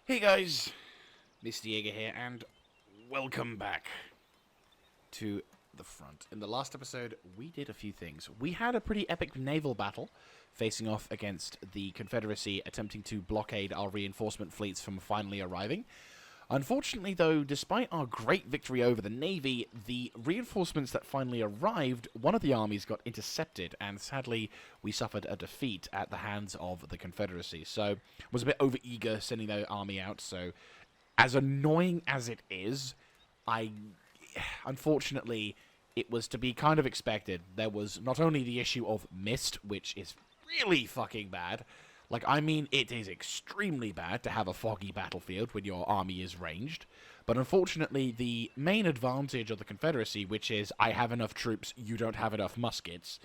Hey guys, Mr. Jaeger here, and welcome back to the front. In the last episode, we did a few things. We had a pretty epic naval battle, facing off against the Confederacy, attempting to blockade our reinforcement fleets from finally arriving. Unfortunately, though, despite our great victory over the Navy, the reinforcements that finally arrived, one of the armies got intercepted, and sadly, we suffered a defeat at the hands of the Confederacy. So, was a bit overeager sending their army out, so as annoying as it is, unfortunately, it was to be kind of expected. There was not only the issue of mist, which is really fucking bad. Like, I mean, it is extremely bad to have a foggy battlefield when your army is ranged. But unfortunately, the main advantage of the Confederacy, which is I have enough troops, you don't have enough muskets,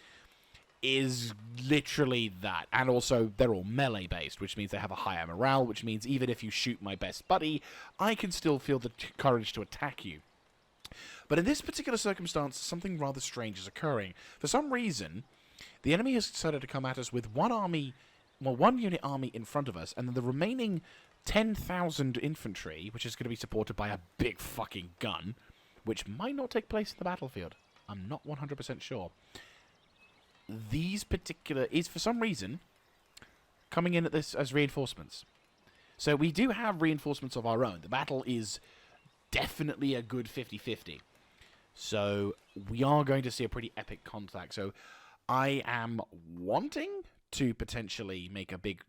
is literally that. And also, they're all melee-based, which means they have a higher morale, which means even if you shoot my best buddy, I can still feel the courage to attack you. But in this particular circumstance, something rather strange is occurring. For some reason, the enemy has decided to come at us with one unit army in front of us, and then the remaining 10,000 infantry, which is going to be supported by a big fucking gun, which might not take place in the battlefield. I'm not 100% sure. These particular is, for some reason, coming in at this as reinforcements. So we do have reinforcements of our own. The battle is definitely a good 50-50. So we are going to see a pretty epic contact. So I am wanting to potentially make a big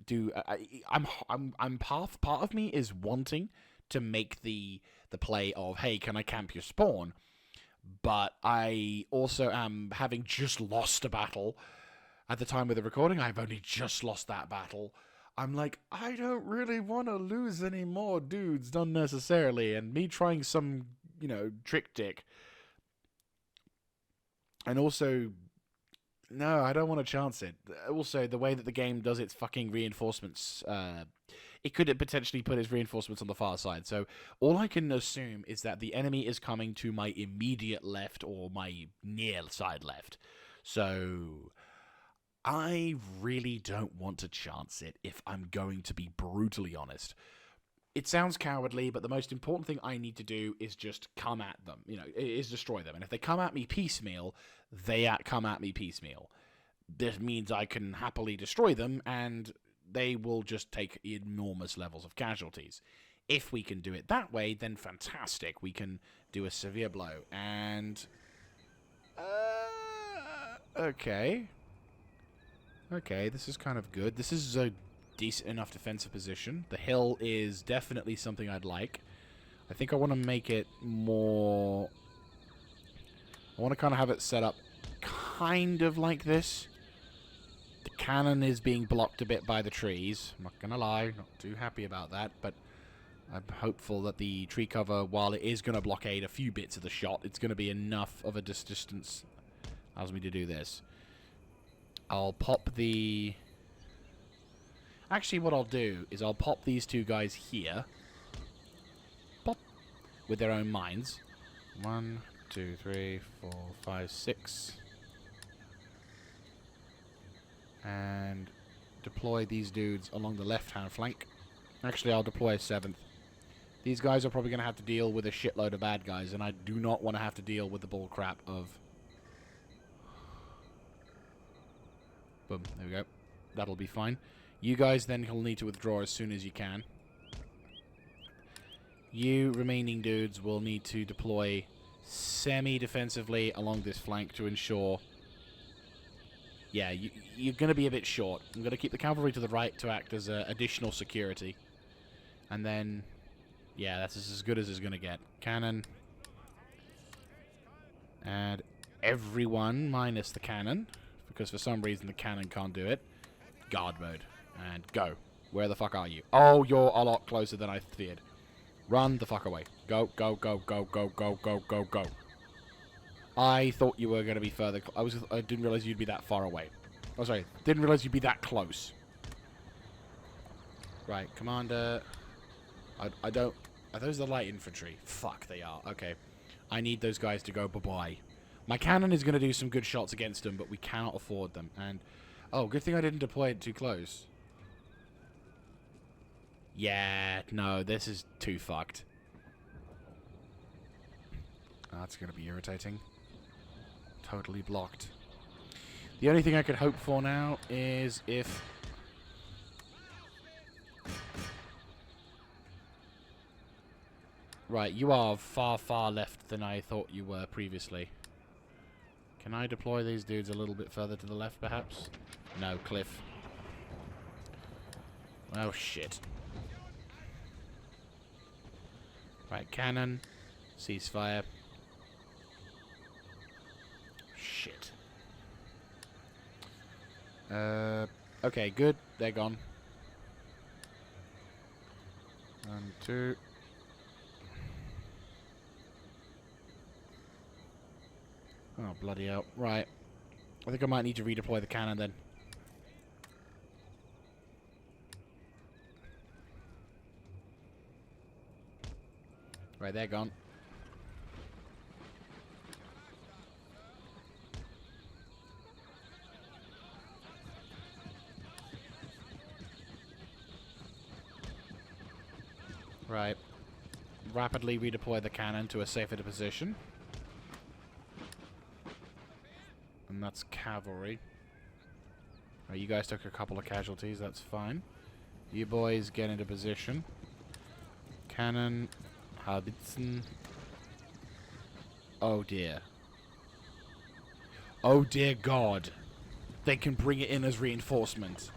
part of me is wanting to make the play of, hey, can I camp your spawn? But I also am, having just lost a battle at the time of the recording. I've only just lost that battle. I'm like, I don't really want to lose any more dudes unnecessarily, and me trying some, trick dick. And also, no, I don't want to chance it. Also, the way that the game does its fucking reinforcements, it could potentially put its reinforcements on the far side. So all I can assume is that the enemy is coming to my immediate left or my near side left. So I really don't want to chance it, if I'm going to be brutally honest. It sounds cowardly, but the most important thing I need to do is just come at them. Is destroy them. And if they come at me piecemeal, they come at me piecemeal. This means I can happily destroy them, and they will just take enormous levels of casualties. If we can do it that way, then fantastic. We can do a severe blow. And okay. Okay, this is kind of good. This is a decent enough defensive position. The hill is definitely something I'd like. I think I want to make it more... I want to kind of have it set up kind of like this. The cannon is being blocked a bit by the trees. I'm not going to lie, not too happy about that, but I'm hopeful that the tree cover, while it is going to blockade a few bits of the shot, it's going to be enough of a distance allows me to do this. I'll pop the... Actually, what I'll do is I'll pop these two guys here. Pop. With their own mines. 1, 2, 3, 4, 5, 6. And deploy these dudes along the left-hand flank. Actually, I'll deploy a 7th. These guys are probably going to have to deal with a shitload of bad guys, and I do not want to have to deal with the bullcrap of... Boom, there we go. That'll be fine. You guys then will need to withdraw as soon as you can. You remaining dudes will need to deploy semi-defensively along this flank to ensure... Yeah, you're going to be a bit short. I'm going to keep the cavalry to the right to act as additional security. And then... Yeah, that's as good as it's going to get. Cannon. And everyone minus the cannon, because for some reason the cannon can't do it. Guard mode. And go. Where the fuck are you? Oh, you're a lot closer than I feared. Run the fuck away. Go, go, go, go, go, go, go, go, go. I thought you were going to be further... I didn't realize you'd be that far away. Oh, sorry. Didn't realize you'd be that close. Right, Commander... I don't... Are those the light infantry? Fuck, they are. Okay. I need those guys to go bye-bye. My cannon is going to do some good shots against them, but we cannot afford them. And... Oh, good thing I didn't deploy it too close. Yeah, no, this is too fucked. That's going to be irritating. Totally blocked. The only thing I could hope for now is if... Right, you are far, far left than I thought you were previously. Can I deploy these dudes a little bit further to the left, perhaps? No, cliff. Oh, shit. Right, cannon. Ceasefire. Shit. Okay, good. They're gone. 1, 2. Oh, bloody hell. Right. I think I might need to redeploy the cannon then. Right, they're gone. Right. Rapidly redeploy the cannon to a safer position. And that's cavalry. Right, you guys took a couple of casualties, that's fine. You boys get into position. Cannon, Haubitzen. Oh dear. Oh dear God. They can bring it in as reinforcement.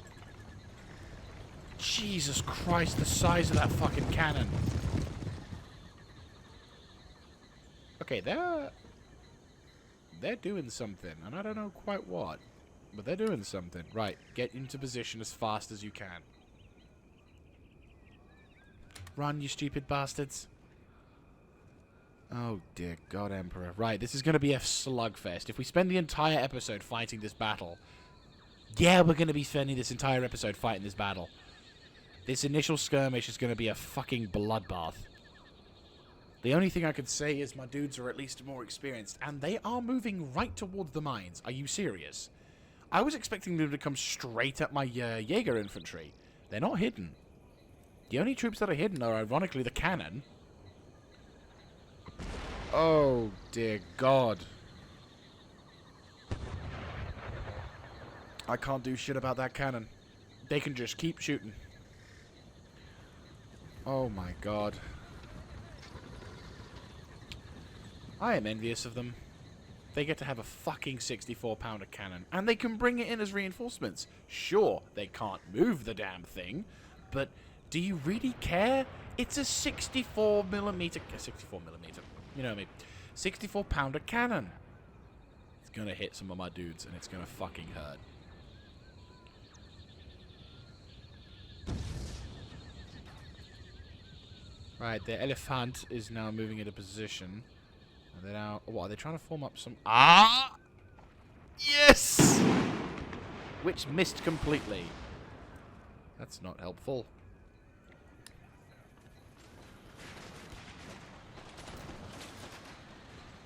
Jesus Christ, the size of that fucking cannon. Okay, they're doing something, and I don't know quite what, but they're doing something. Right, get into position as fast as you can. Run, you stupid bastards. Oh dear God, Emperor. Right, this is going to be a slugfest. If we spend the entire episode fighting this battle... Yeah, we're going to be spending this entire episode fighting this battle. This initial skirmish is going to be a fucking bloodbath. The only thing I could say is my dudes are at least more experienced, and they are moving right towards the mines. Are you serious? I was expecting them to come straight at my Jaeger infantry. They're not hidden. The only troops that are hidden are, ironically, the cannon. Oh, dear God. I can't do shit about that cannon. They can just keep shooting. Oh, my God. I am envious of them. They get to have a fucking 64-pounder cannon, and they can bring it in as reinforcements. Sure, they can't move the damn thing, but do you really care? It's a 64mm, you know what I mean, 64-pounder cannon. It's gonna hit some of my dudes, and it's gonna fucking hurt. Right, the elephant is now moving into position. And they're now... What, are they trying to form up some... Ah! Yes! Which missed completely. That's not helpful.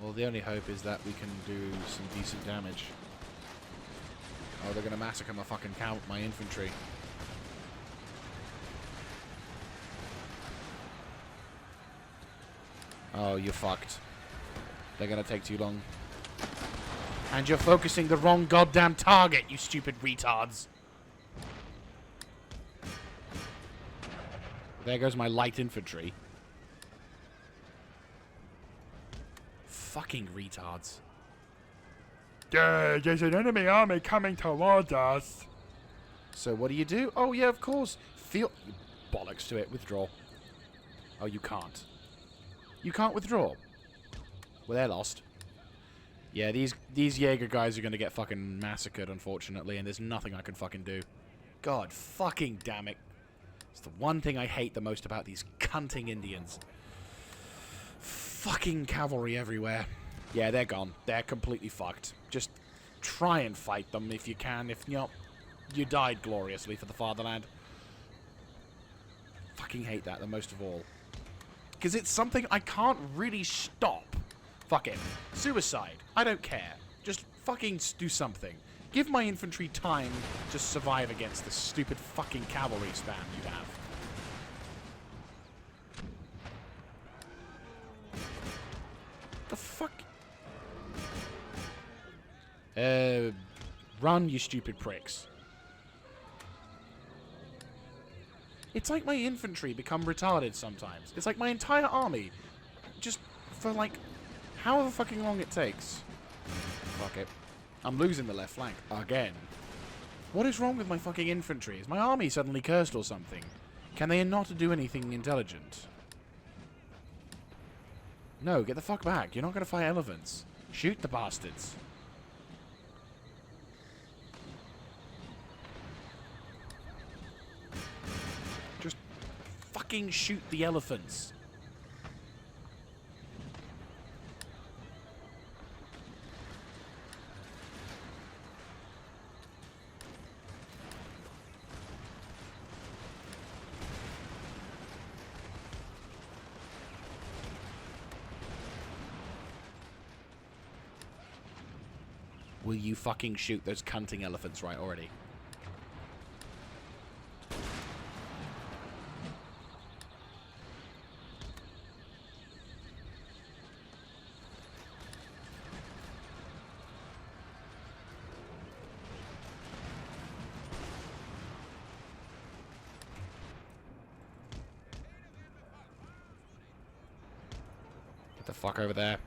Well, the only hope is that we can do some decent damage. Oh, they're going to massacre my fucking my infantry. Oh, you're fucked. They're gonna take too long. And you're focusing the wrong goddamn target, you stupid retards. There goes my light infantry. Fucking retards. There's an enemy army coming towards us. So what do? Oh yeah, of course. Bollocks to it. Withdraw. Oh, you can't. You can't withdraw. Well, they're lost. Yeah, these Jaeger guys are going to get fucking massacred, unfortunately, and there's nothing I can fucking do. God fucking damn it. It's the one thing I hate the most about these cunting Indians. Fucking cavalry everywhere. Yeah, they're gone. They're completely fucked. Just try and fight them if you can. If not, you died gloriously for the fatherland. Fucking hate that the most of all. Because it's something I can't really stop. Fuck it. Suicide. I don't care. Just fucking do something. Give my infantry time to survive against this stupid fucking cavalry spam you have. Run, you stupid pricks. It's like my infantry become retarded sometimes. It's like my entire army, just for like, however fucking long it takes. Fuck it. I'm losing the left flank again. What is wrong with my fucking infantry? Is my army suddenly cursed or something? Can they not do anything intelligent? No, get the fuck back. You're not going to fight elephants. Shoot the bastards. Just fucking shoot the elephants. Will you fucking shoot those cunting elephants right already? Get the fuck over there.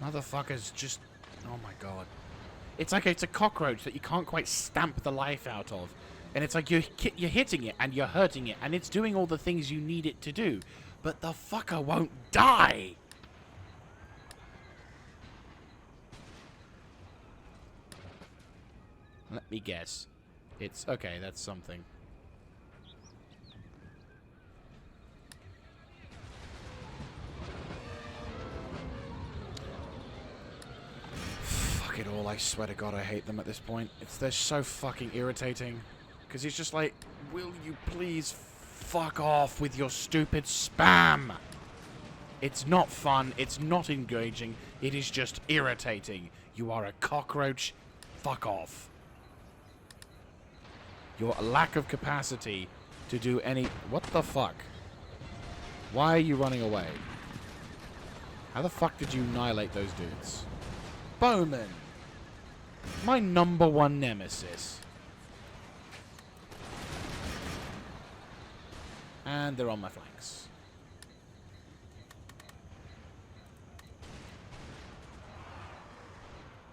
Motherfuckers just... Oh my god. It's like it's a cockroach that you can't quite stamp the life out of. And it's like you're hitting it and you're hurting it and it's doing all the things you need it to do. But the fucker won't die! Let me guess. It's... Okay, that's something. It all, I swear to God, I hate them at this point. They're so fucking irritating. Because it's just like, will you please fuck off with your stupid spam? It's not fun, it's not engaging, it is just irritating. You are a cockroach, fuck off. Your lack of capacity to do any... What the fuck? Why are you running away? How the fuck did you annihilate those dudes? Bowman! My #1 nemesis. And they're on my flanks.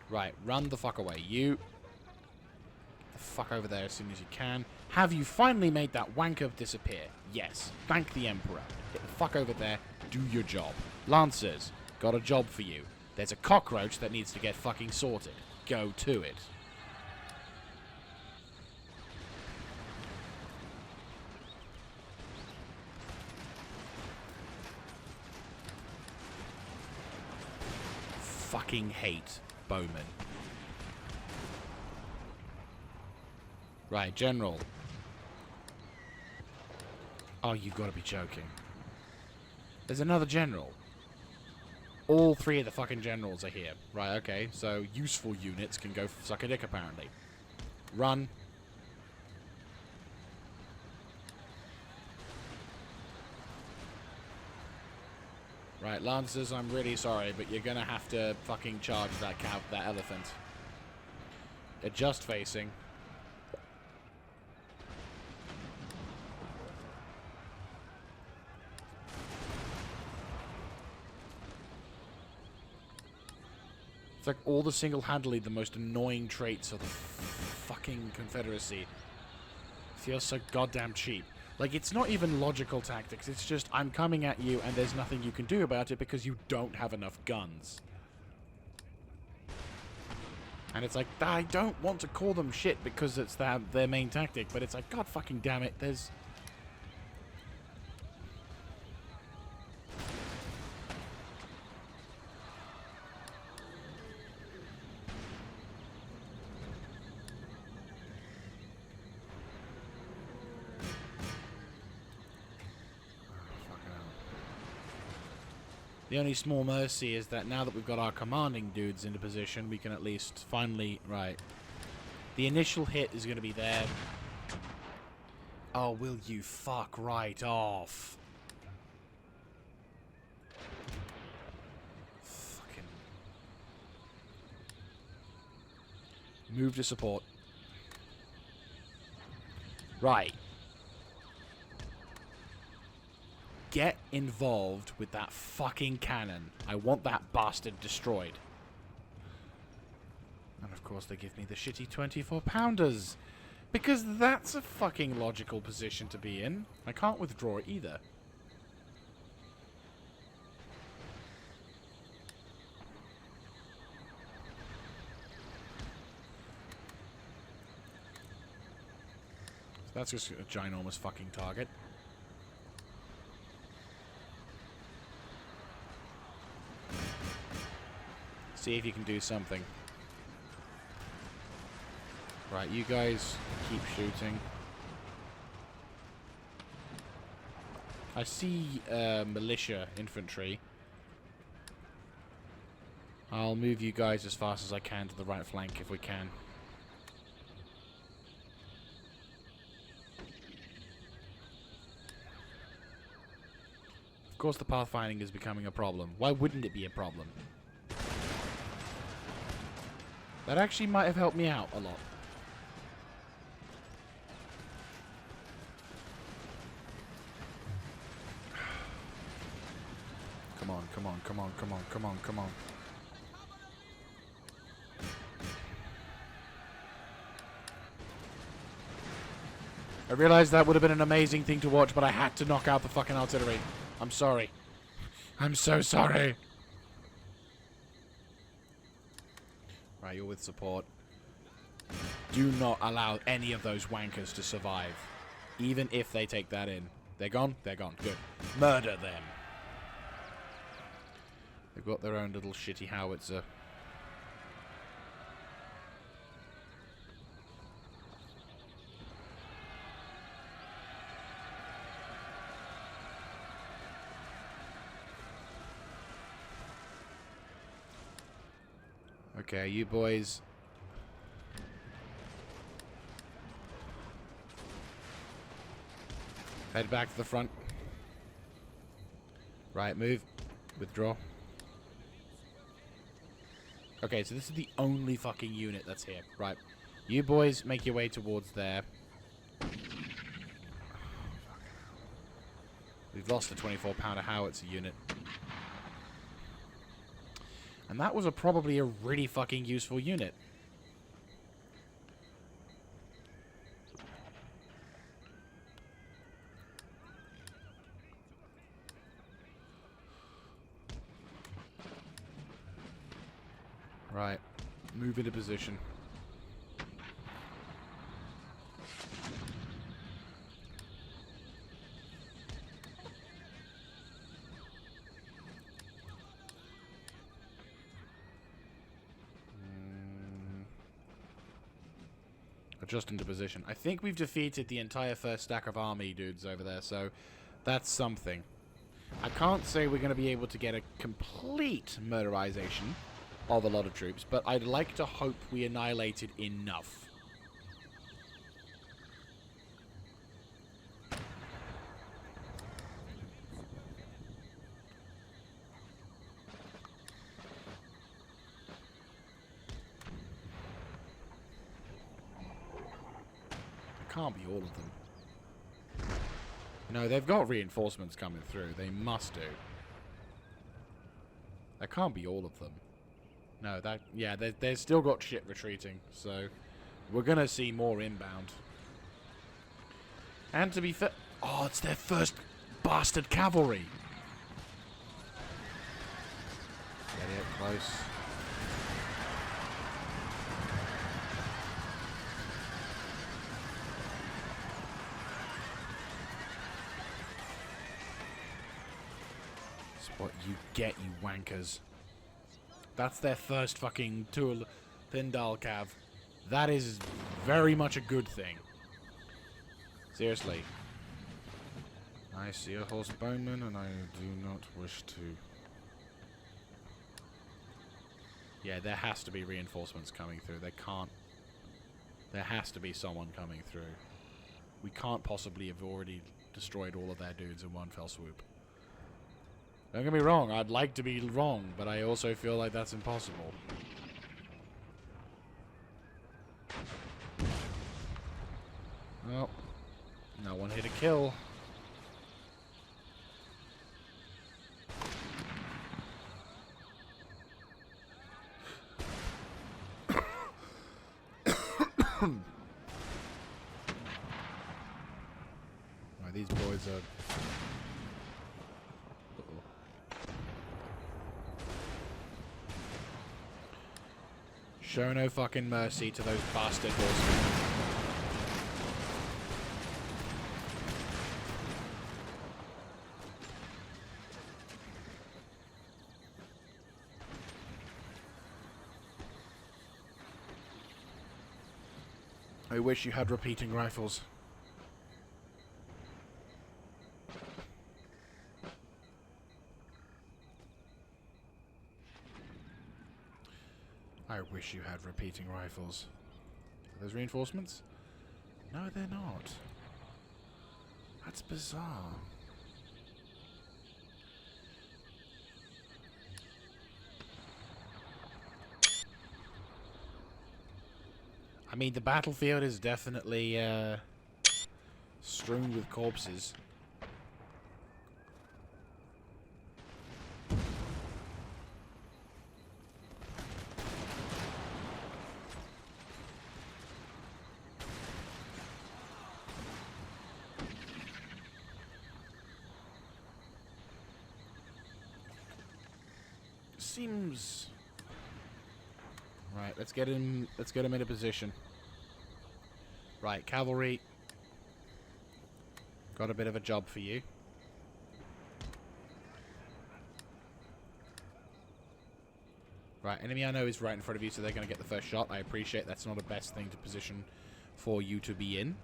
Right, run the fuck away. You... the fuck over there as soon as you can. Have you finally made that wanker disappear? Yes. Thank the Emperor. Get the fuck over there. Do your job. Lancers, got a job for you. There's a cockroach that needs to get fucking sorted. Go to it. Fucking hate Bowman. Right, General. Oh, you've got to be joking. There's another General. All 3 of the fucking generals are here. Right, okay. So, useful units can go suck a dick, apparently. Run. Right, Lancers, I'm really sorry, but you're gonna have to fucking charge that elephant. They're just facing. It's like all the single-handedly the most annoying traits of the fucking Confederacy. Feels so goddamn cheap. Like, it's not even logical tactics. It's just, I'm coming at you and there's nothing you can do about it because you don't have enough guns. And it's like, I don't want to call them shit because it's their main tactic, but it's like, god fucking damn it, there's... The only small mercy is that now that we've got our commanding dudes into position, we can at least finally... Right. The initial hit is going to be there. Oh, will you fuck right off? Fucking... Move to support. Right. Get involved with that fucking cannon. I want that bastard destroyed. And of course they give me the shitty 24-pounders. Because that's a fucking logical position to be in. I can't withdraw it either. So that's just a ginormous fucking target. See if you can do something. Right, you guys keep shooting. I see militia infantry. I'll move you guys as fast as I can to the right flank if we can. Of course the pathfinding is becoming a problem. Why wouldn't it be a problem? That actually might have helped me out a lot. Come on, come on, come on, come on, come on, come on. I realized that would have been an amazing thing to watch, but I had to knock out the fucking artillery. I'm sorry. I'm so sorry. Right, you're with support. Do not allow any of those wankers to survive. Even if they take that in. They're gone? They're gone. Good. Murder them. They've got their own little shitty howitzer. Okay, you boys. Head back to the front. Right, move. Withdraw. Okay, so this is the only fucking unit that's here. Right. You boys make your way towards there. We've lost a 24-pounder howitzer unit. And that was probably a really fucking useful unit. Right. Move into position. Adjust into position. I think we've defeated the entire first stack of army dudes over there, so that's something. I can't say we're going to be able to get a complete murderization of a lot of troops, but I'd like to hope we annihilated enough. It can't be all of them. No, they've got reinforcements coming through. They must do. That can't be all of them. No, that... Yeah, they've still got shit retreating, so... We're gonna see more inbound. And to be fair... Oh, it's their first bastard cavalry! Get it close. It's what you get, you wankers. That's their first fucking tool, Thindal Cav. That is very much a good thing. Seriously. I see a horse bowman and I do not wish to... Yeah, there has to be reinforcements coming through. They can't... There has to be someone coming through. We can't possibly have already destroyed all of their dudes in one fell swoop. Don't get me wrong, I'd like to be wrong, but I also feel like that's impossible. Well, no one hit a kill. Right, these boys are... Show no fucking mercy to those bastard horsemen. I wish you had repeating rifles. I wish you had repeating rifles. Are those reinforcements? No, they're not. That's bizarre. I mean, the battlefield is definitely strewn with corpses. Seems... Right, let's get him in a position. Right, cavalry. Got a bit of a job for you. Right, enemy I know is right in front of you, so they're going to get the first shot. I appreciate that's not the best thing to position for you to be in.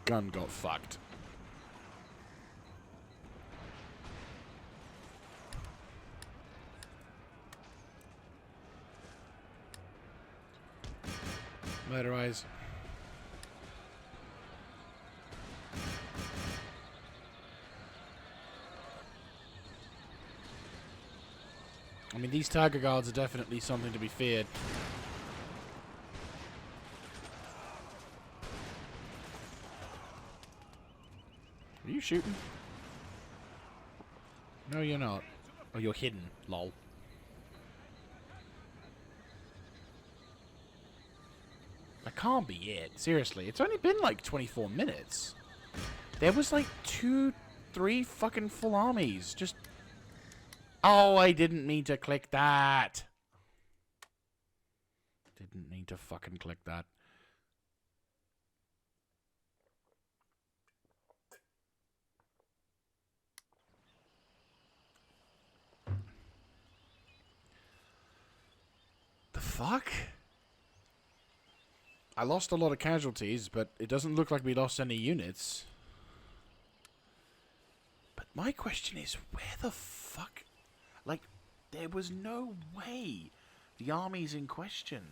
Gun got fucked. Murderize. I mean, these Tiger Guards are definitely something to be feared. Are you shooting? No, you're not. Oh, you're hidden. Lol. That can't be it. Seriously, it's only been like 24 minutes. There was like 2, 3 fucking full armies. Just... Oh, I didn't mean to click that. Didn't mean to fucking click that. The fuck? I lost a lot of casualties, but it doesn't look like we lost any units. But my question is, where the fuck... Like, there was no way the armies in question...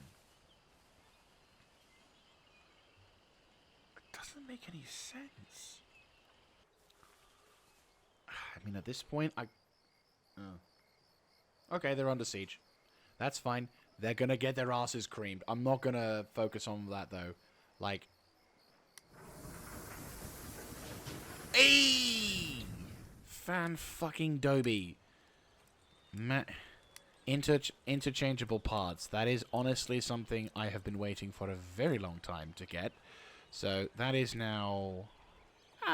It doesn't make any sense. I mean, at this point, Okay, they're under siege. That's fine. They're gonna get their asses creamed. I'm not gonna focus on that, though. Like... Hey! Fan-fucking-doby. Interchangeable parts. That is honestly something I have been waiting for a very long time to get. So that is now...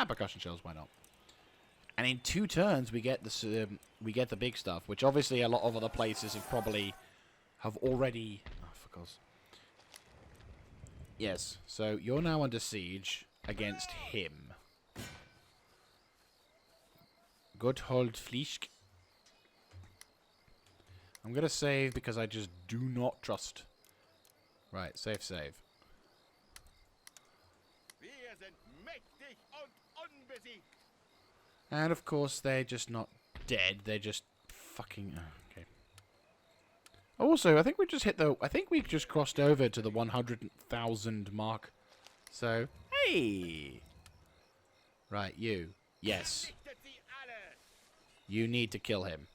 percussion shells, why not? And in 2 turns we get this, we get the big stuff, which obviously a lot of other places have already... Oh, for course. Yes, so you're now under siege against him. Gotthold Flischk. I'm going to save because I just do not trust. Right, save. And of course, they're just not dead. They're just fucking... okay. Also, I think we just hit the... I think we just crossed over to the 100,000 mark. So, hey! Right, you. Yes. You need to kill him.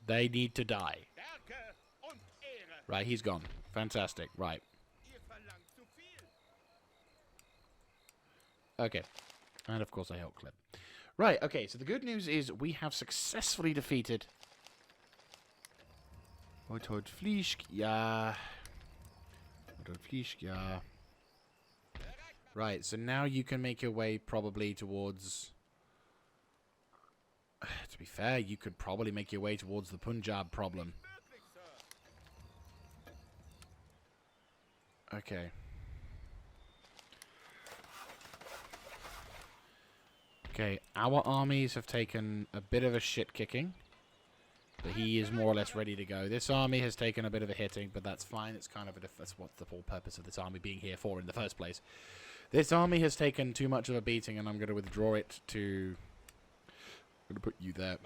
They need to die. Right, he's gone. Fantastic. Right. Okay. And of course I help clip. Right, okay, so the good news is we have successfully defeated... Gotthold Flischk, ja. Gotthold Flischk, ja. Right, so now you can make your way probably towards... To be fair, you could probably make your way towards the Punjab problem. Okay. Okay, our armies have taken a bit of a shit kicking. But he is more or less ready to go. This army has taken a bit of a hitting, but that's fine. It's kind of that's what the whole purpose of this army being here for in the first place. This army has taken too much of a beating, and I'm going to withdraw it to... I'm going to put you there.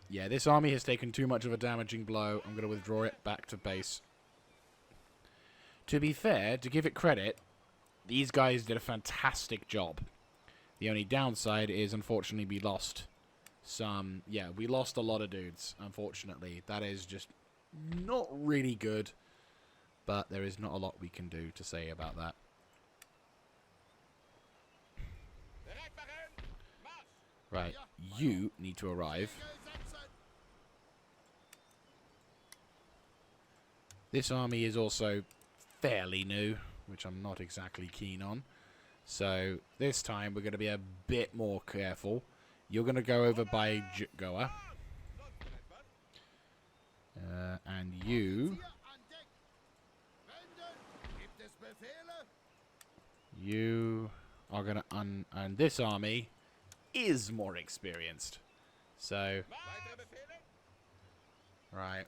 Yeah, this army has taken too much of a damaging blow. I'm going to withdraw it back to base. To be fair, to give it credit, these guys did a fantastic job. The only downside is, unfortunately, we lost some... Yeah, we lost a lot of dudes, unfortunately. That is just not really good. But there is not a lot we can do to say about that. Right, you need to arrive. This army is also fairly new, which I'm not exactly keen on. So, this time we're going to be a bit more careful. You're going to go over by Goa. And you... You are going to... And this army is more experienced. So... Right.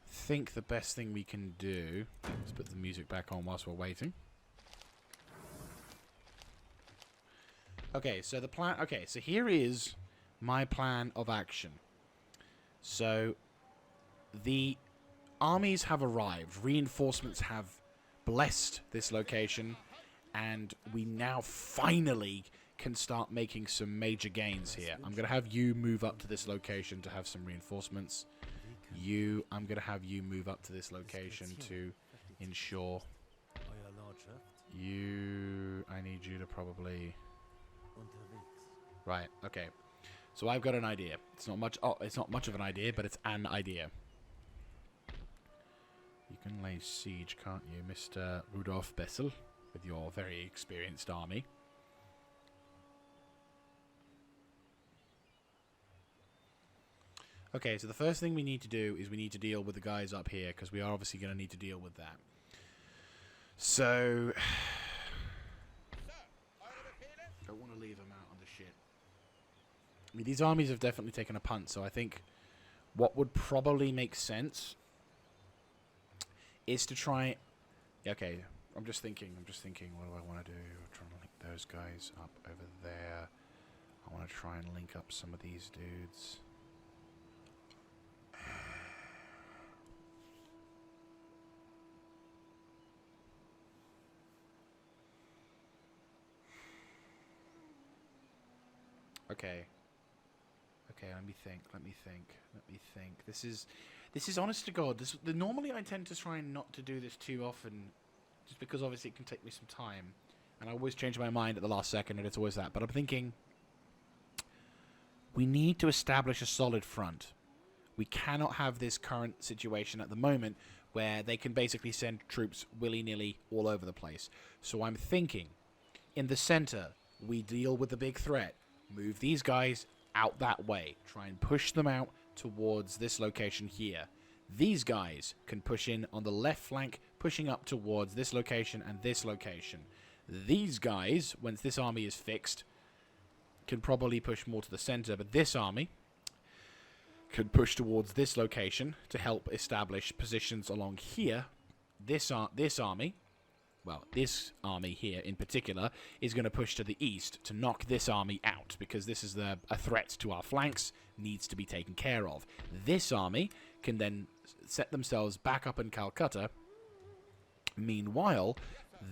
I think the best thing we can do... Let's put the music back on whilst we're waiting. Okay, so the plan... Okay, so here is my plan of action. So, the armies have arrived. Reinforcements have blessed this location. And we now finally can start making some major gains here. I'm going to have you move up to this location to have some reinforcements. I'm going to have you move up to this location to ensure... I need you to probably... Right, okay. So I've got an idea. It's not much. Oh, it's not much of an idea, but it's an idea. You can lay siege, can't you, Mr. Rudolf Bessel, with your very experienced army? Okay, so the first thing we need to do is we need to deal with the guys up here, because we are obviously going to need to deal with that. So... Don't want to leave them out on the shit. I mean, these armies have definitely taken a punt, so I think what would probably make sense is to try... Okay, I'm just thinking, what do I want to do? I'm trying to link those guys up over there. I want to try and link up some of these dudes. Okay. Okay, let me think. This is honest to God. Normally I tend to try not to do this too often, just because obviously it can take me some time. And I always change my mind at the last second, and it's always that. But I'm thinking... We need to establish a solid front. We cannot have this current situation at the moment where they can basically send troops willy-nilly all over the place. So I'm thinking, in the center, we deal with the big threat. Move these guys out that way. Try and push them out towards this location here. These guys can push in on the left flank, pushing up towards this location and this location. These guys, once this army is fixed, can probably push more to the center, but this army can push towards this location to help establish positions along here. This army, well, this army here in particular, is going to push to the east to knock this army out, because this is a threat to our flanks, needs to be taken care of. This army can then set themselves back up in Calcutta. Meanwhile,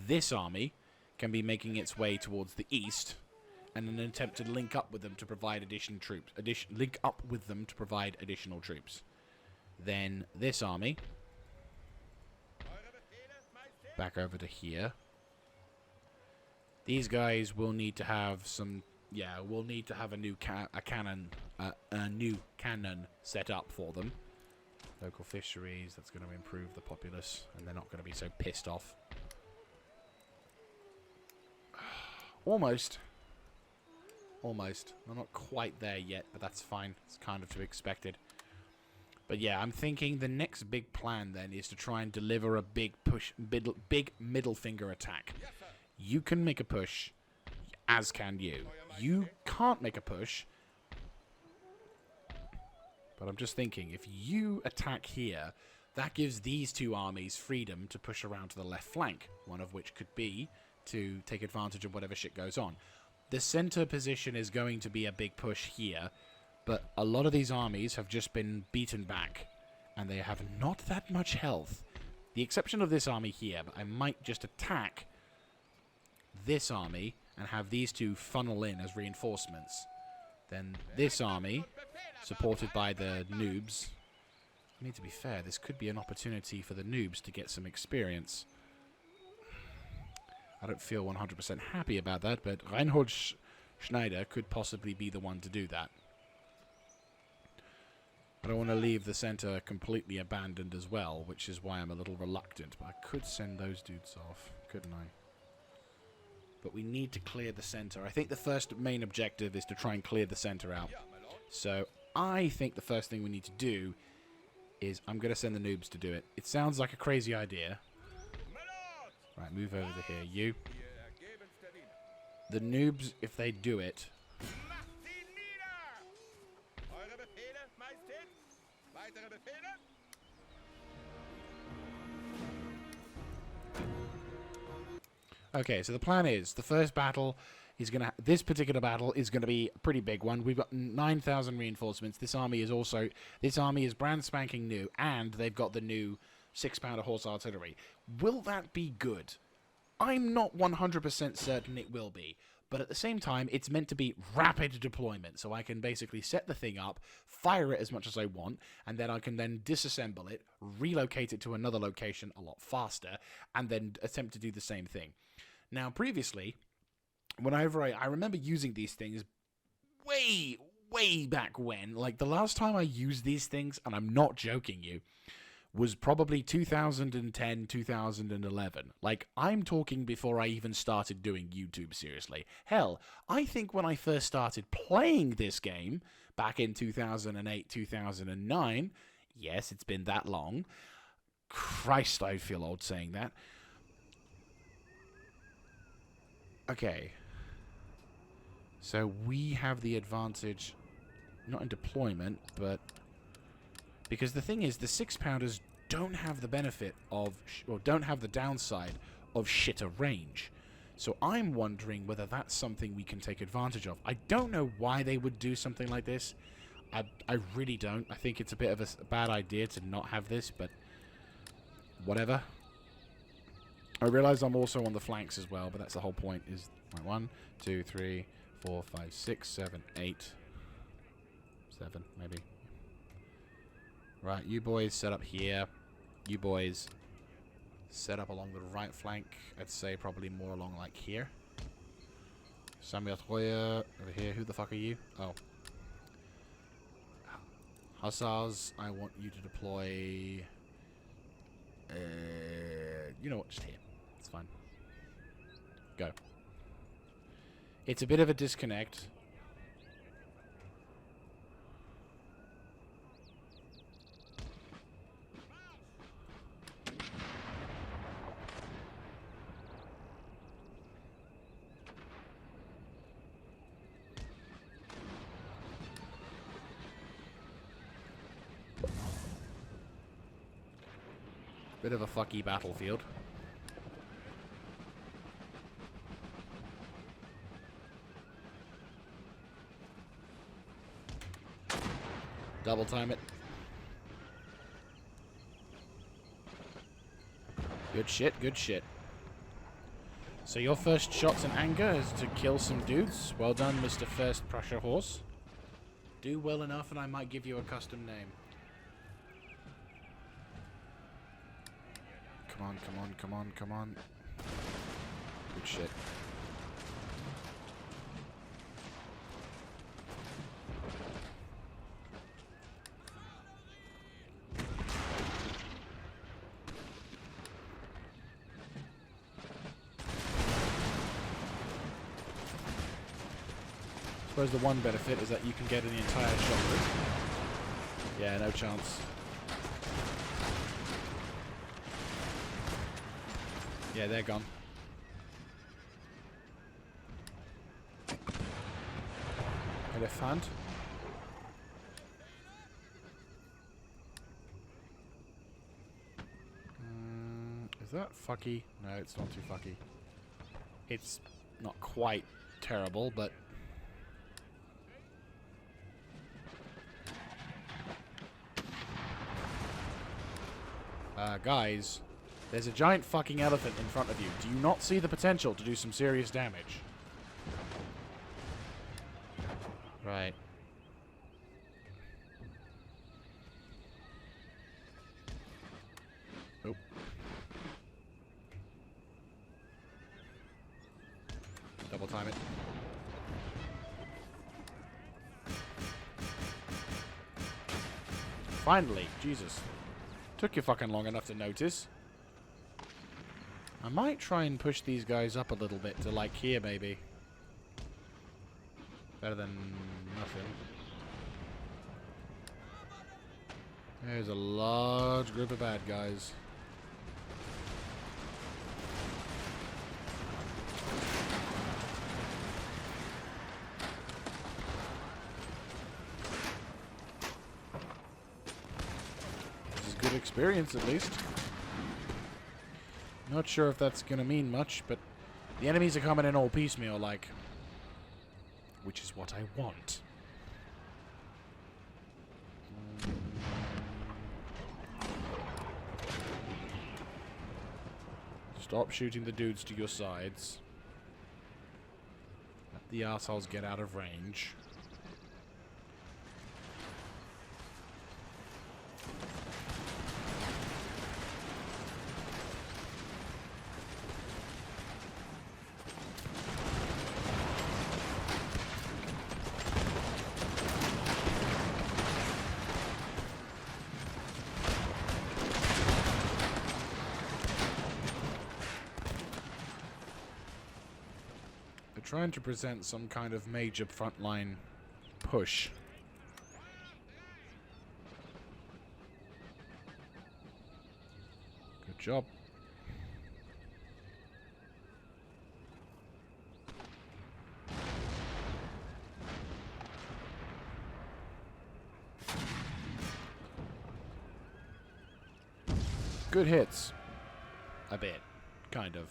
this army can be making its way towards the east, and an attempt to link up with them to provide additional troops. Then this army back over to here. These guys will need to have some. Yeah, we'll need to have a new cannon set up for them. Local fisheries. That's going to improve the populace, and they're not going to be so pissed off. Almost. I'm not quite there yet, but that's fine. It's kind of to be expected. But yeah, I'm thinking the next big plan then is to try and deliver a big middle finger attack. You can make a push, as can you. You can't make a push. But I'm just thinking, if you attack here, that gives these two armies freedom to push around to the left flank. One of which could be to take advantage of whatever shit goes on. The center position is going to be a big push here, but a lot of these armies have just been beaten back, and they have not that much health. The exception of this army here, but I might just attack this army and have these two funnel in as reinforcements. Then this army, supported by the noobs. I mean, to be fair, this could be an opportunity for the noobs to get some experience. I don't feel 100% happy about that, but Reinhold Schneider could possibly be the one to do that. I don't want to leave the center completely abandoned as well, which is why I'm a little reluctant. But I could send those dudes off, couldn't I? But we need to clear the center. I think the first main objective is to try and clear the center out. So I think the first thing we need to do is I'm going to send the noobs to do it. It sounds like a crazy idea. Right, move over to here. You. The noobs, if they do it... Okay, so the plan is, the first battle is going to... This particular battle is going to be a pretty big one. We've got 9,000 reinforcements. This army is also... This army is brand spanking new, and they've got the new 6-pounder horse artillery. Will that be good? I'm not 100% certain it will be. But at the same time, it's meant to be rapid deployment. So I can basically set the thing up, fire it as much as I want, and then I can then disassemble it, relocate it to another location a lot faster, and then attempt to do the same thing. Now, previously, whenever I remember using these things way back when, like the last time I used these things, and I'm not joking you, was probably 2010, 2011. Like, I'm talking before I even started doing YouTube seriously. Hell, I think when I first started playing this game, back in 2008, 2009, yes, it's been that long. Christ, I feel old saying that. Okay. So we have the advantage, not in deployment, but... Because the thing is, the 6-pounders don't have the benefit of, or don't have the downside of shitter range. So I'm wondering whether that's something we can take advantage of. I don't know why they would do something like this. I really don't. I think it's a bit of a bad idea to not have this, but whatever. I realize I'm also on the flanks as well, but that's the whole point. Is like 1, 2, 3, 4, 5, 6, 7, 8, 7 maybe. Right, you boys set up here. You boys set up along the right flank. I'd say probably more along like here. Samuel Troyer over here. Who the fuck are you? Oh. Hussars, I want you to deploy... you know what, just here. It's fine. Go. It's a bit of a disconnect. Bit of a fucky battlefield. Double time it. Good shit, good shit. So your first shots in anger is to kill some dudes. Well done, Mr. First Prussia Horse. Do well enough and I might give you a custom name. Come on, come on, come on, come on. Good shit. I suppose the one benefit is that you can get an entire shot through. Yeah, no chance. Yeah, they're gone. Elephant. Is that fucky? No, it's not too fucky. It's not quite terrible, but... guys, there's a giant fucking elephant in front of you. Do you not see the potential to do some serious damage? Right. Oh. Double time it. Finally, Jesus. Took you fucking long enough to notice. I might try and push these guys up a little bit to like here maybe. Better than nothing. There's a large group of bad guys. This is good experience at least. Not sure if that's gonna mean much, but the enemies are coming in all piecemeal like. Which is what I want. Stop shooting the dudes to your sides. Let the assholes get out of range. Trying to present some kind of major frontline push. Good job. Good hits. A bit. Kind of.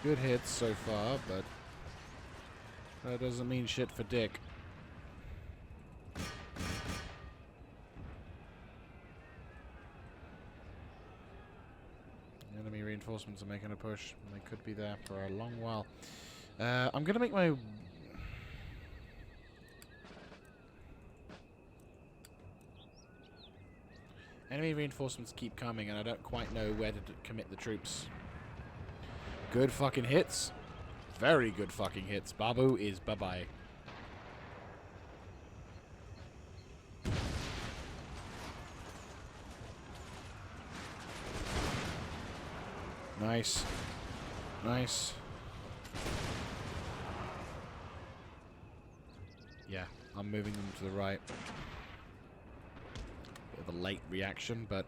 Good hits so far, but that doesn't mean shit for Dick. Enemy reinforcements are making a push. They could be there for a long while. I'm going to make my Enemy reinforcements keep coming, and I don't quite know where to commit the troops. Good fucking hits. Very good fucking hits. Babu is bye-bye. Nice. Nice. Yeah, I'm moving them to the right. Bit of a late reaction, but...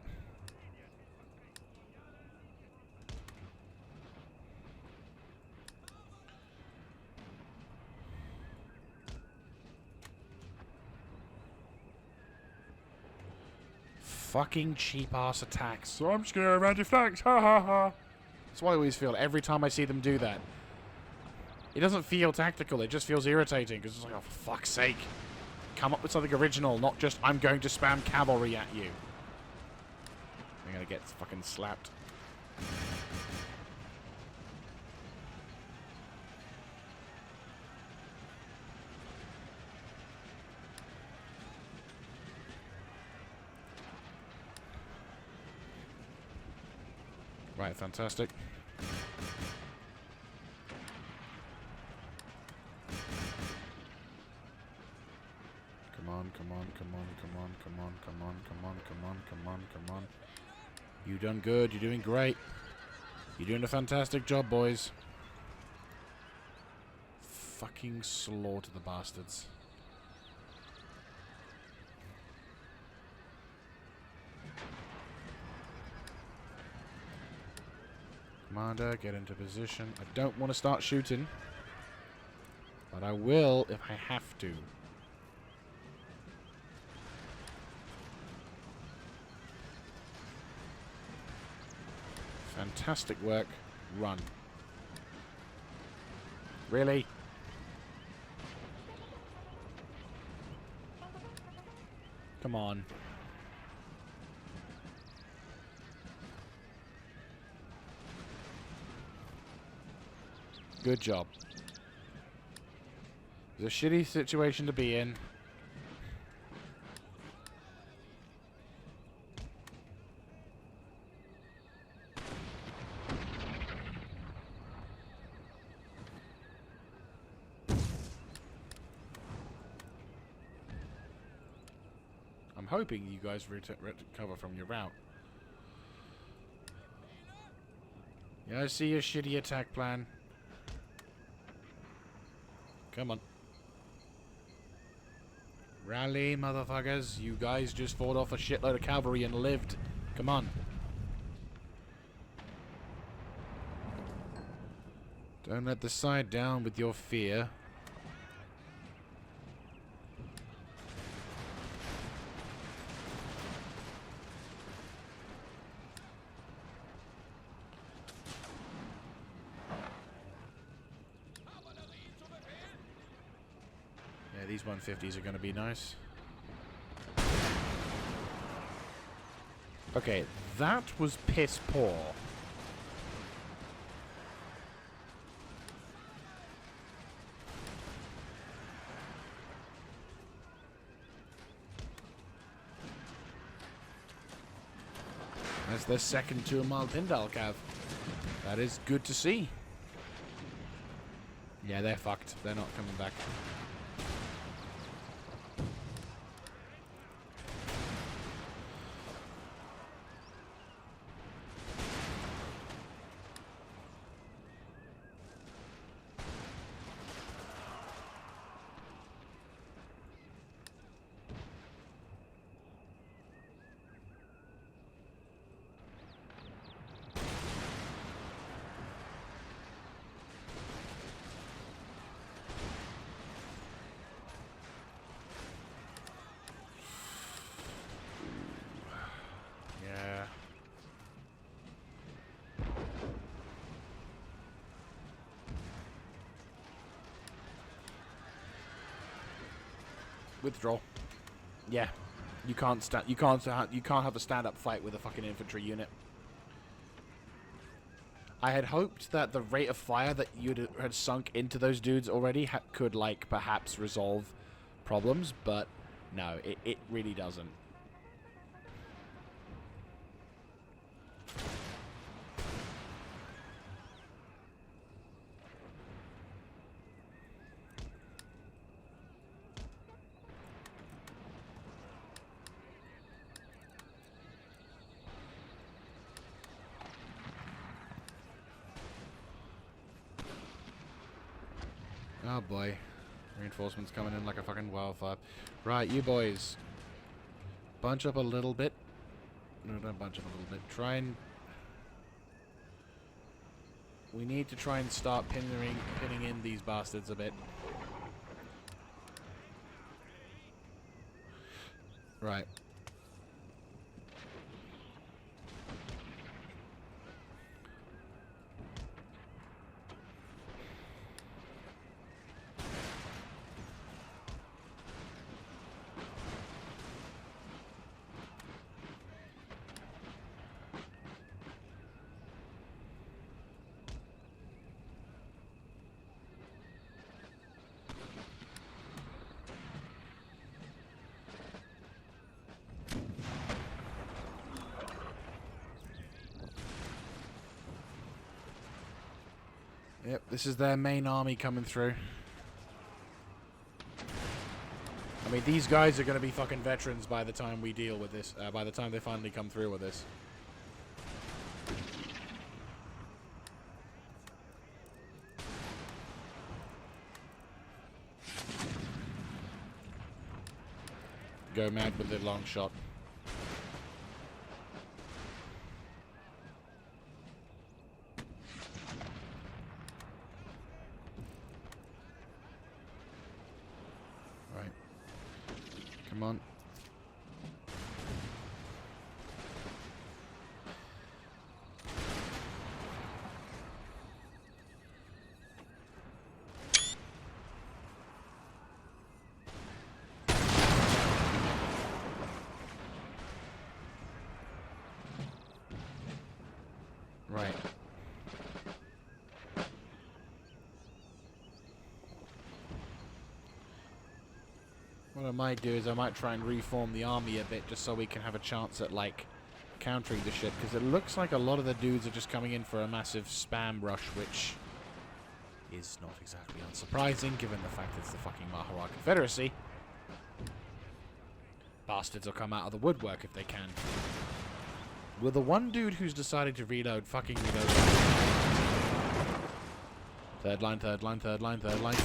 fucking cheap-ass attacks. So I'm just gonna around your flanks, ha ha ha! That's what I always feel every time I see them do that. It doesn't feel tactical, it just feels irritating, because it's like, oh, for fuck's sake. Come up with something original, not just, I'm going to spam cavalry at you. I'm gonna get fucking slapped. Right, fantastic. Come on, come on, come on, come on, come on, come on, come on, come on, come on, come on. You done good, you're doing great. You're doing a fantastic job, boys. Fucking slaughter the bastards. Commander, get into position. I don't want to start shooting, but I will if I have to. Fantastic work. Run. Really? Come on. Good job. It's a shitty situation to be in. I'm hoping you guys recover from your rout. Yeah, I see your shitty attack plan. Come on. Rally, motherfuckers. You guys just fought off a shitload of cavalry and lived. Come on. Don't let the side down with your fear. Yeah, these 150s are going to be nice. Okay, that was piss poor. That's their second 2-mile Pindal cav. That is good to see. Yeah, they're fucked. They're not coming back. Withdraw. Yeah, you can't stand. You can't have a stand-up fight with a fucking infantry unit. I had hoped that the rate of fire that you had sunk into those dudes already could, like, perhaps resolve problems, but no, it really doesn't. Oh boy. Reinforcements coming in like a fucking wildfire. Right, you boys. Bunch up a little bit. No, don't bunch up a little bit. Try and... We need to try and start pinning in these bastards a bit. Right. Yep, this is their main army coming through. I mean, these guys are going to be fucking veterans by the time we deal with this. By the time they finally come through with this. Go mad with the long shot. Come on. Right. What I might do is I might try and reform the army a bit just so we can have a chance at, like, countering the shit. Because it looks like a lot of the dudes are just coming in for a massive spam rush, which is not exactly unsurprising given the fact it's the fucking Marathra Confederacy. Bastards will come out of the woodwork if they can. Will the one dude who's decided to reload fucking reload? Third line, third line, third line, third line.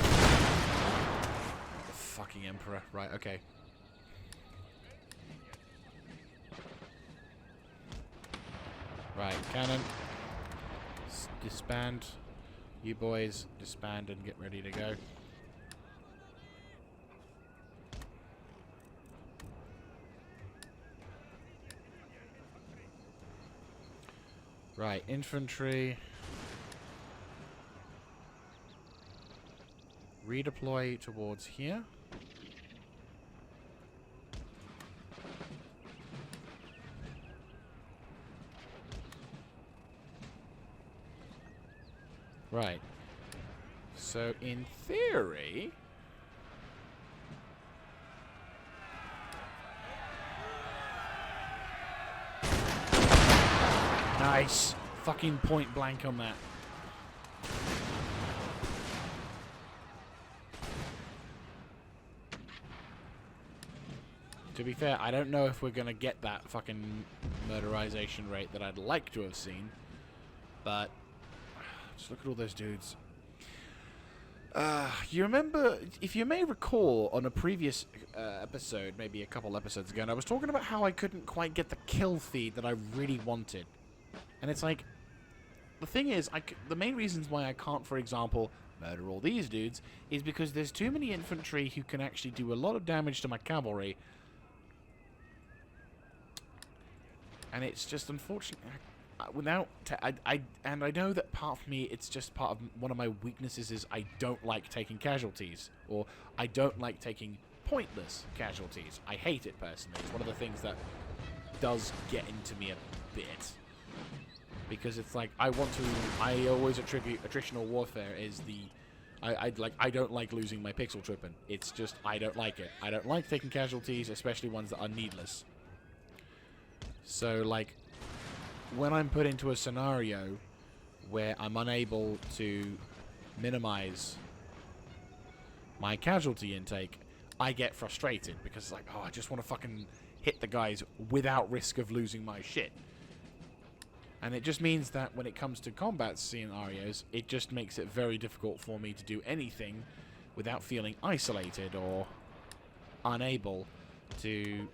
Fucking Emperor. Right, okay. Right, cannon. Disband. You boys, disband and get ready to go. Right, infantry. Redeploy towards here. Right. So, in theory... Nice. Fucking point blank on that. To be fair, I don't know if we're gonna get that fucking murderization rate that I'd like to have seen. But... just look at all those dudes. You remember, if you may recall, on a previous episode, maybe a couple episodes ago, and I was talking about how I couldn't quite get the kill feed that I really wanted. And it's like, the thing is, the main reasons why I can't, for example, murder all these dudes, is because there's too many infantry who can actually do a lot of damage to my cavalry. And it's just unfortunate. And I know that part of me, it's just part of one of my weaknesses is I don't like taking casualties, or I don't like taking pointless casualties. I hate it personally. It's one of the things that does get into me a bit, because it's like I always attribute attritional warfare is the I don't like losing my pixel tripping. It's just I don't like it. I don't like taking casualties, especially ones that are needless. So like, when I'm put into a scenario where I'm unable to minimize my casualty intake, I get frustrated because it's like, oh, I just want to fucking hit the guys without risk of losing my shit. And it just means that when it comes to combat scenarios, it just makes it very difficult for me to do anything without feeling isolated or unable to...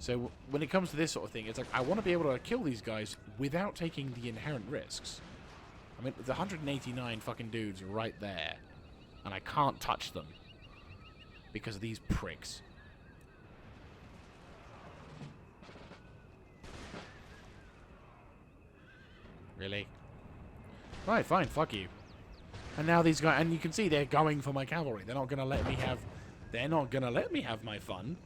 So when it comes to this sort of thing, it's like, I want to be able to kill these guys without taking the inherent risks. I mean, the 189 fucking dudes right there, and I can't touch them because of these pricks. Really? Right, fine, fuck you. And now these guys, and you can see they're going for my cavalry. They're not gonna let me have, my fun.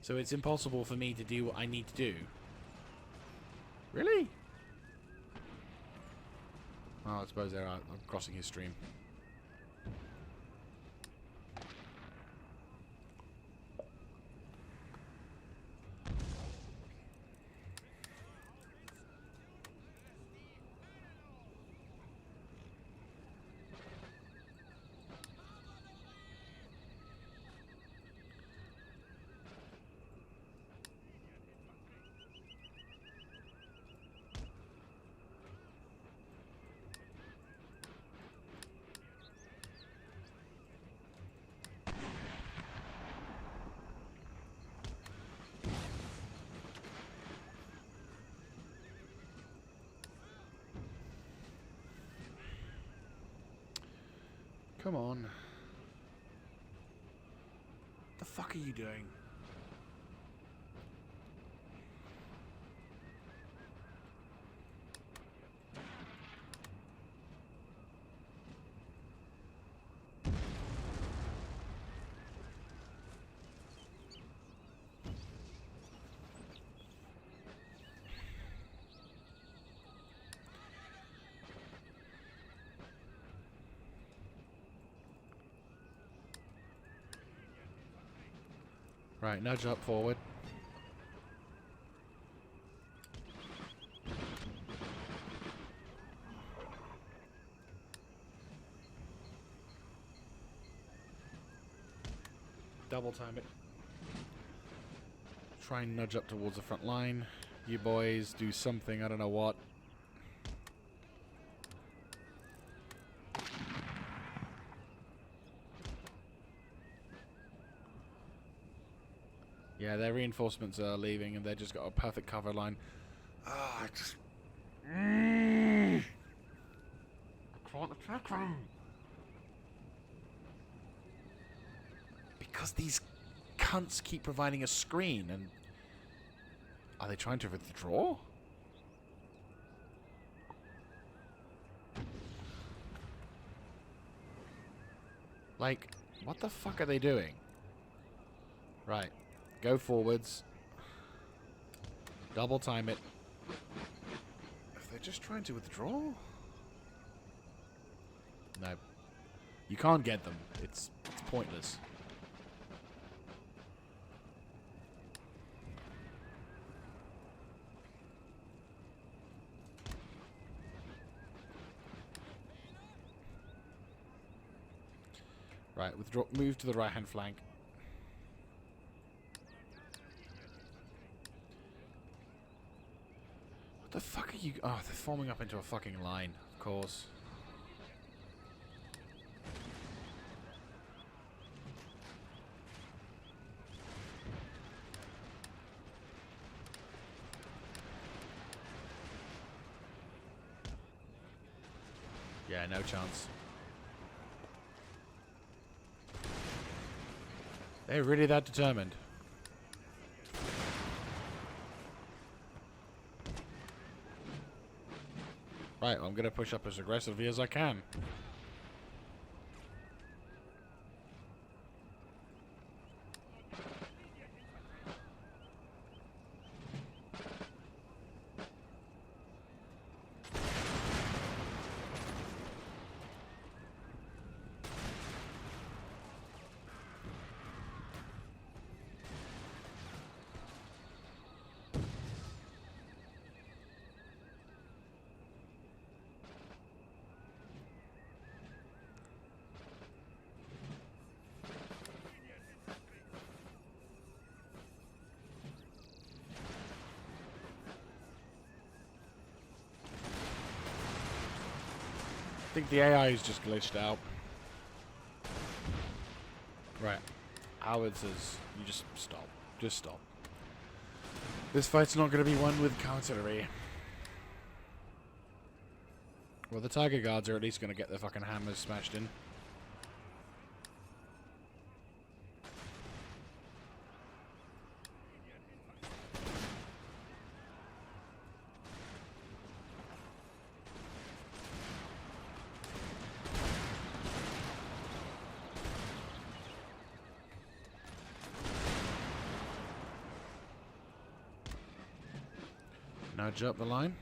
So it's impossible for me to do what I need to do. Really? Oh, I suppose they're out. I'm crossing his stream. Come on. What the fuck are you doing? Right, nudge up forward. Double time it. Try and nudge up towards the front line. You boys do something, I don't know what. Yeah, their reinforcements are leaving and they've just got a perfect cover line. Ah, I just... I can't attack them. Because these cunts keep providing a screen and... Are they trying to withdraw? Like, what the fuck are they doing? Right. Go forwards. Double time it. If they're just trying to withdraw? No. You can't get them. It's pointless. Right, withdraw. Move to the right-hand flank. What the fuck are you... Oh, they're forming up into a fucking line, of course. Yeah, no chance. They're really that determined. Right, well, I'm going to push up as aggressively as I can. think the AI is just glitched out. Right. Howitzers, you just stop. Just stop. This fight's not going to be won with artillery. Well, the Tiger Guards are at least going to get their fucking hammers smashed in. Nudge up the line.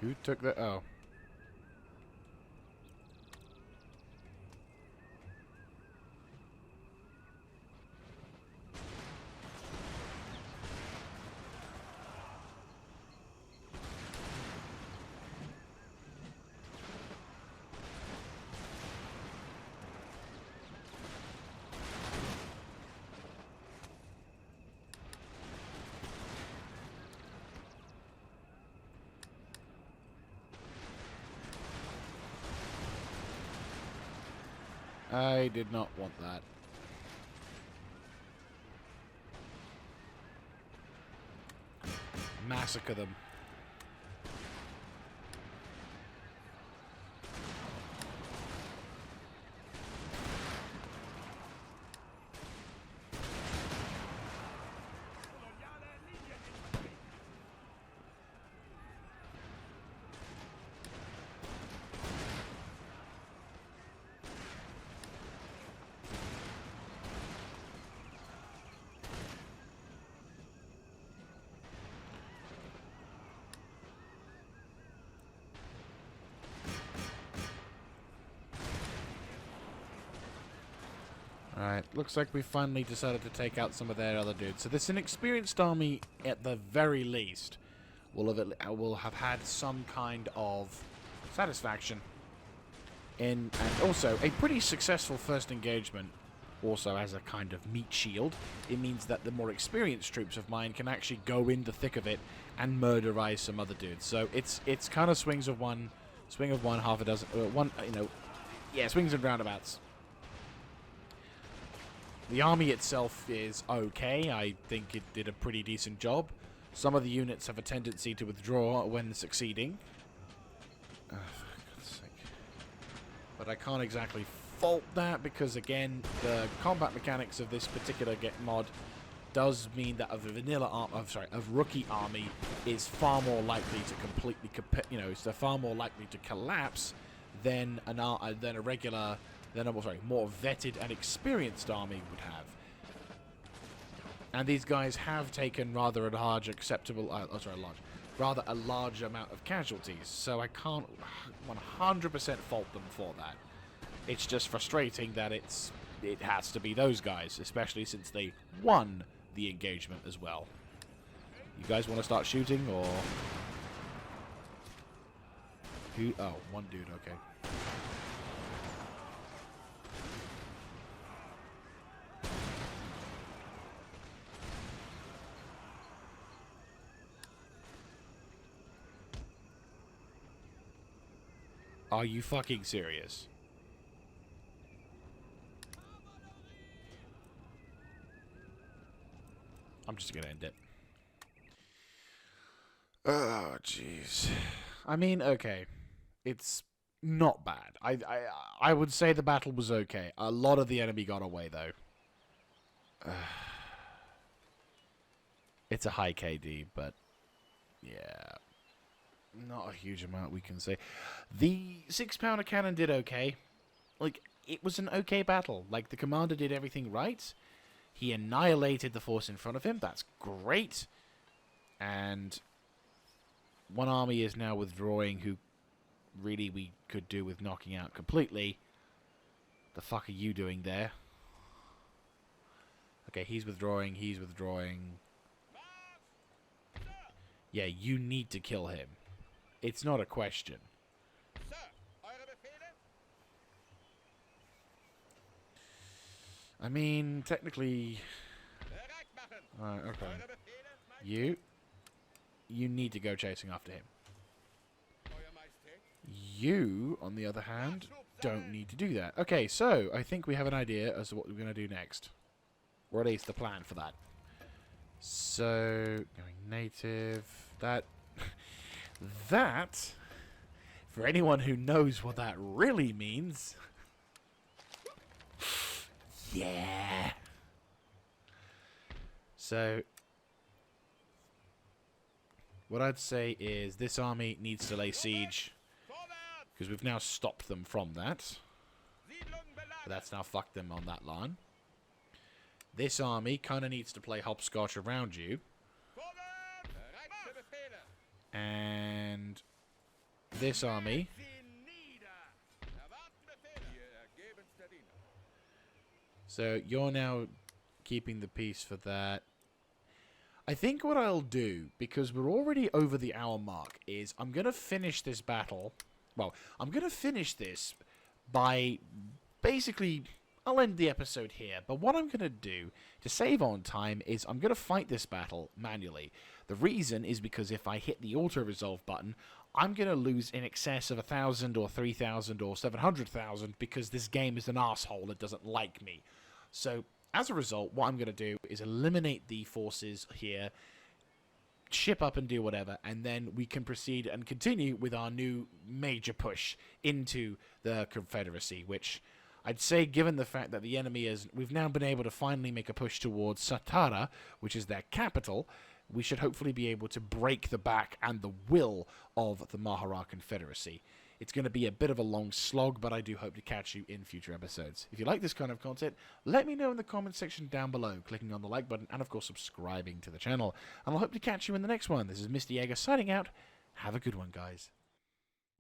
Who took the... Oh. I did not want that. Massacre them. Alright, looks like we finally decided to take out some of their other dudes. So this inexperienced army, at the very least, will have had some kind of satisfaction. And also, a pretty successful first engagement also as a kind of meat shield. It means that the more experienced troops of mine can actually go in the thick of it and murderize some other dudes. So it's kind of swing of one, half a dozen, swings and roundabouts. The army itself is okay. I think it did a pretty decent job. Some of the units have a tendency to withdraw when succeeding. For God's sake. But I can't exactly fault that because, again, the combat mechanics of this particular mod does mean that a rookie army is far more likely to completely, far more likely to collapse than a regular. More vetted and experienced army would have. And these guys have taken rather a large amount of casualties, so I can't 100% fault them for that. It's just frustrating that it has to be those guys, especially since they won the engagement as well. You guys want to start shooting, or... Who? Oh, one dude, okay. Are you fucking serious? I'm just gonna end it. Oh, jeez. I mean, okay. It's not bad. I would say the battle was okay. A lot of the enemy got away, though. It's a high KD, but Yeah. Not a huge amount we can say. The 6-pounder cannon did okay. Like, it was an okay battle. Like, the commander did everything right. He annihilated the force in front of him. That's great. And one army is now withdrawing, who really we could do with knocking out completely. The fuck are you doing there? Okay, he's withdrawing. He's withdrawing. Yeah, you need to kill him. It's not a question. I mean, technically... okay. You need to go chasing after him. You, on the other hand, don't need to do that. Okay, so I think we have an idea as to what we're going to do next. Or at least the plan for that. So, going native. That... that... For anyone who knows what that really means... yeah! So... what I'd say is this army needs to lay siege. Because we've now stopped them from that. But that's now fucked them on that line. This army kind of needs to play hopscotch around you. And this army... so you're now keeping the peace for that. I think what I'll do, because we're already over the hour mark, is I'm going to finish this battle. Well, I'm going to finish this by basically... I'll end the episode here, but what I'm going to do to save on time is I'm going to fight this battle manually. The reason is because if I hit the auto-resolve button, I'm going to lose in excess of 1,000 or 3,000 or 700,000 because this game is an asshole. It doesn't like me. So, as a result, what I'm going to do is eliminate the forces here, ship up and do whatever, and then we can proceed and continue with our new major push into the Confederacy, which... I'd say, given the fact that the enemy is... we've now been able to finally make a push towards Satara, which is their capital, we should hopefully be able to break the back and the will of the Marathra Confederacy. It's going to be a bit of a long slog, but I do hope to catch you in future episodes. If you like this kind of content, let me know in the comment section down below, clicking on the like button, and of course subscribing to the channel. And I'll hope to catch you in the next one. This is Mr. Jaeger signing out. Have a good one, guys.